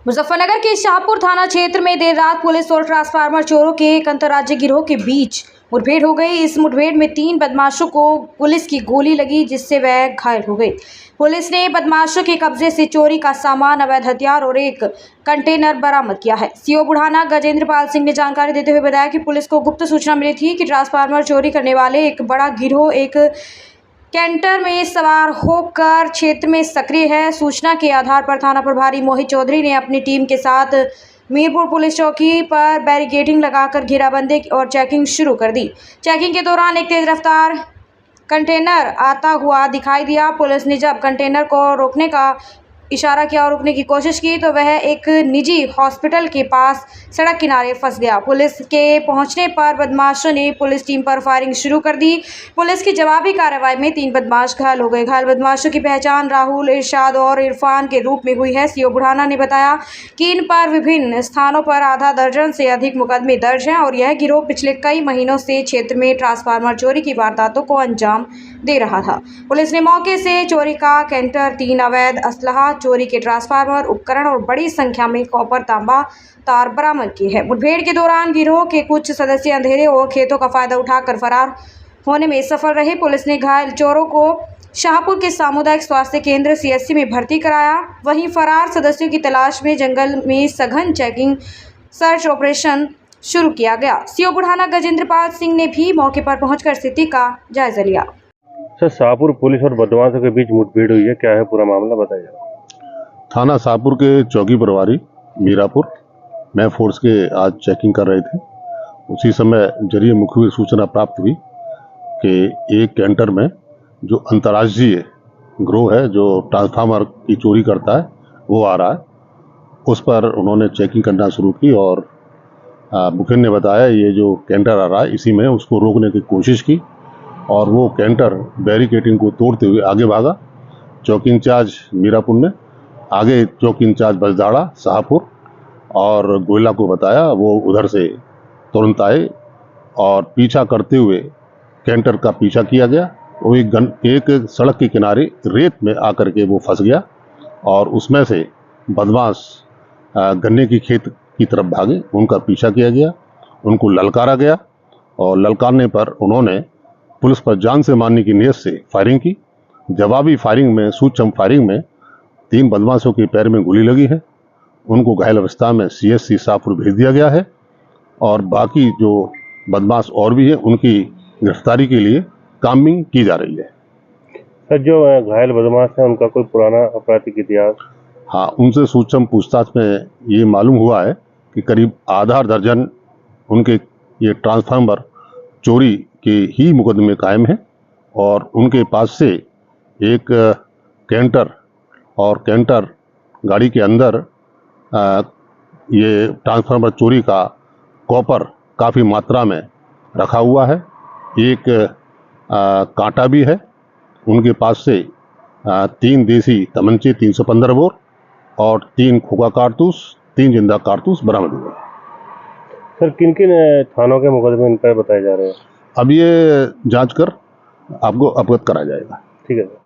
मुजफ्फरनगर के शाहपुर थाना क्षेत्र में देर रात पुलिस और ट्रांसफार्मर चोरों के एक अंतर्राज्यीय गिरोह के बीच मुठभेड़ हो गई। इस मुठभेड़ में 3 बदमाशों को पुलिस की गोली लगी, जिससे वह घायल हो गए। पुलिस ने बदमाशों के कब्जे से चोरी का सामान, अवैध हथियार और एक कंटेनर बरामद किया है। सीओ बुढ़ाना गजेंद्र पाल सिंह ने जानकारी देते हुए बताया कि पुलिस को गुप्त सूचना मिली थी कि ट्रांसफार्मर चोरी करने वाले एक बड़ा गिरोह एक कैंटर में सवार होकर क्षेत्र में सक्रिय है। सूचना के आधार पर थाना प्रभारी मोहित चौधरी ने अपनी टीम के साथ मीरपुर पुलिस चौकी पर बैरिकेडिंग लगाकर घेराबंदी और चेकिंग शुरू कर दी। चेकिंग के दौरान एक तेज रफ्तार कंटेनर आता हुआ दिखाई दिया। पुलिस ने जब कंटेनर को रोकने का इशारा किया और रुकने की कोशिश की तो वह एक निजी हॉस्पिटल के पास सड़क किनारे फंस गया। पुलिस के पहुंचने पर बदमाशों ने पुलिस टीम पर फायरिंग शुरू कर दी। पुलिस की जवाबी कार्रवाई में 3 बदमाश घायल हो गए। घायल बदमाशों की पहचान राहुल, इरशाद और इरफान के रूप में हुई है। सीओ बुढ़ाना ने बताया कि इन पर विभिन्न स्थानों पर आधा दर्जन से अधिक मुकदमे दर्ज हैं और यह गिरोह पिछले कई महीनों से क्षेत्र में ट्रांसफार्मर चोरी की वारदातों को अंजाम दे रहा था। पुलिस ने मौके से चोरी का कैंटर, 3 अवैध असलहा, चोरी के ट्रांसफार्मर उपकरण और बड़ी संख्या में कॉपर तांबा तार बरामद किए हैं। मुठभेड़ के दौरान गिरोह के कुछ सदस्य अंधेरे और खेतों का फायदा उठाकर फरार होने में सफल रहे। पुलिस ने घायल चोरों को शाहपुर के सामुदायिक स्वास्थ्य केंद्र सीएचसी में भर्ती कराया। वहीं फरार सदस्यों की तलाश में जंगल में सघन चेकिंग सर्च ऑपरेशन शुरू किया गया। सीओ बुढ़ाना गजेंद्र पाल सिंह ने भी मौके पर पहुंचकर स्थिति का जायजा लिया। सर, शाहपुर पुलिस और बदमाशों के बीच मुठभेड़ हुई है, क्या है पूरा मामला बताइए। थाना शाहपुर के चौकी प्रभारी मीरापुर मैं फोर्स के आज चेकिंग कर रहे थे। उसी समय जरिए मुखबिर सूचना प्राप्त हुई कि एक कैंटर में जो अंतर्राज्यीय गिरोह है जो ट्रांसफार्मर की चोरी करता है वो आ रहा है। उस पर उन्होंने चेकिंग करना शुरू की और मुखबिर ने बताया ये जो कैंटर आ रहा है इसी में उसको रोकने की कोशिश की और वो कैंटर बैरिकेडिंग को तोड़ते हुए आगे भागा। चौकी इंचार्ज मीरापुर ने आगे चौकी इंचार्ज बजदाड़ा शाहपुर और गोयला को बताया, वो उधर से तुरंत आए और पीछा करते हुए कैंटर का पीछा किया गया। वो एक सड़क के किनारे रेत में आकर के वो फंस गया और उसमें से बदमाश गन्ने की खेत की तरफ भागे। उनका पीछा किया गया, उनको ललकारा गया और ललकारने पर उन्होंने पुलिस पर जान से मारने की नीयत से फायरिंग की। जवाबी फायरिंग में, सूक्ष्म फायरिंग में 3 बदमाशों के पैर में गोली लगी है। उनको घायल अवस्था में सीएचसी शाहपुर भेज दिया गया है और बाकी जो बदमाश और भी हैं उनकी गिरफ्तारी के लिए कामिंग की जा रही है। सर, जो घायल बदमाश हैं उनका कोई पुराना आपराधिक इतिहास? हाँ, उनसे सूक्ष्म पूछताछ में ये मालूम हुआ है कि करीब आधा दर्जन उनके ये ट्रांसफार्मर चोरी के ही मुकदमे कायम हैं और उनके पास से एक कैंटर और कैंटर गाड़ी के अंदर ये ट्रांसफार्मर चोरी का कॉपर काफ़ी मात्रा में रखा हुआ है। एक कांटा भी है। उनके पास से 3 देसी तमंचे 315 बोर और 3 खोखा कारतूस, 3 जिंदा कारतूस बरामद हुए। सर, किन किन थानों के मुकदमे इन पर बताए जा रहे हैं? अब ये जांच कर आपको अवगत कराया जाएगा। ठीक है सर।